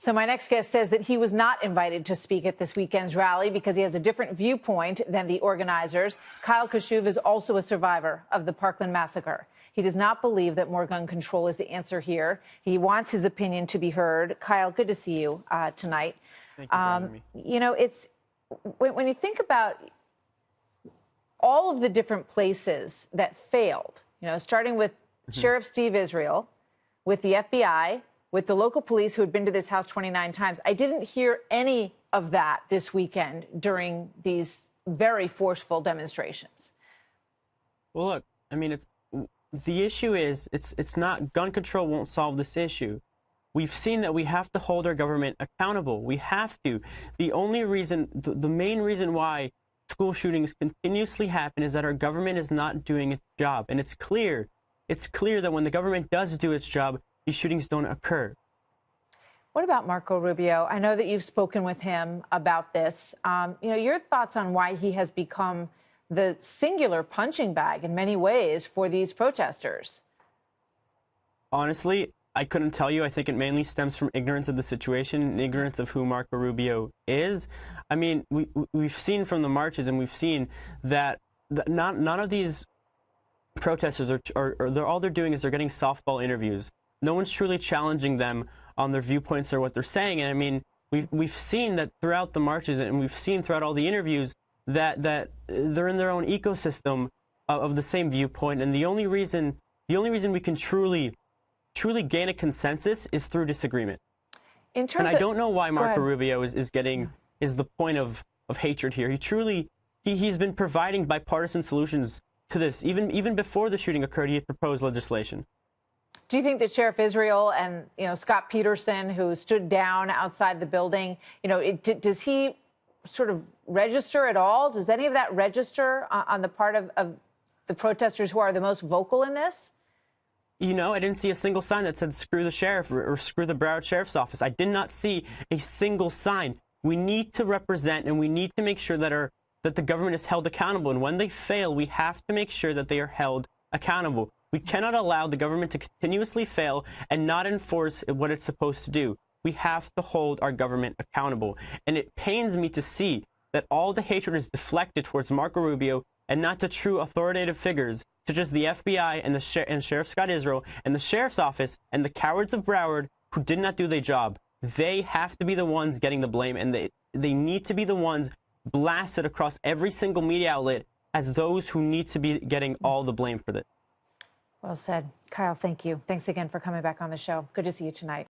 So my next guest says that he was not invited to speak at this weekend's rally because he has a different viewpoint than the organizers. Kyle Kashuv is also a survivor of the Parkland massacre. He does not believe that more gun control is the answer here. He wants his opinion to be heard. Kyle, good to see you tonight. Thank you for having me. You know, it's when you think about all of the different places that failed, you know, starting with Sheriff Steve Israel, with the FBI, with the local police who had been to this house 29 times. I didn't hear any of that this weekend during these very forceful demonstrations. Well, look, I mean, the issue is it's not gun control won't solve this issue. We've seen that we have to hold our government accountable. We have to. The only reason, the main reason why school shootings continuously happen is that our government is not doing its job. And it's clear that when the government does do its job, these shootings don't occur. What about Marco Rubio? I know that you've spoken with him about this. You know, your thoughts on why he has become the singular punching bag in many ways for these protesters? Honestly, I couldn't tell you. I think it mainly stems from ignorance of the situation and ignorance of who Marco Rubio is. I mean, we've seen from the marches, and we've seen that none of these protesters all they're doing is they're getting softball interviews. No one's truly challenging them on their viewpoints or what they're saying. And I mean, we've seen that throughout the marches, and we've seen throughout all the interviews that they're in their own ecosystem of the same viewpoint. And the only reason we can truly gain a consensus is through disagreement. And I don't know why Marco Rubio is the point of hatred here. He's been providing bipartisan solutions to this. Even before the shooting occurred, he had proposed legislation. Do you think that Sheriff Israel and, you know, Scott Peterson, who stood down outside the building, you know, does he sort of register at all? Does any of that register on the part of the protesters who are the most vocal in this? You know, I didn't see a single sign that said screw the sheriff or screw the Broward Sheriff's Office. I did not see a single sign. We need to represent, and we need to make sure that the government is held accountable. And when they fail, we have to make sure that they are held accountable. We cannot allow the government to continuously fail and not enforce what it's supposed to do. We have to hold our government accountable. And it pains me to see that all the hatred is deflected towards Marco Rubio and not to true authoritative figures such as the FBI and Sheriff Scott Israel and the Sheriff's Office and the cowards of Broward who did not do their job. They have to be the ones getting the blame, and they need to be the ones blasted across every single media outlet as those who need to be getting all the blame for this. Well said. Kyle, thank you. Thanks again for coming back on the show. Good to see you tonight.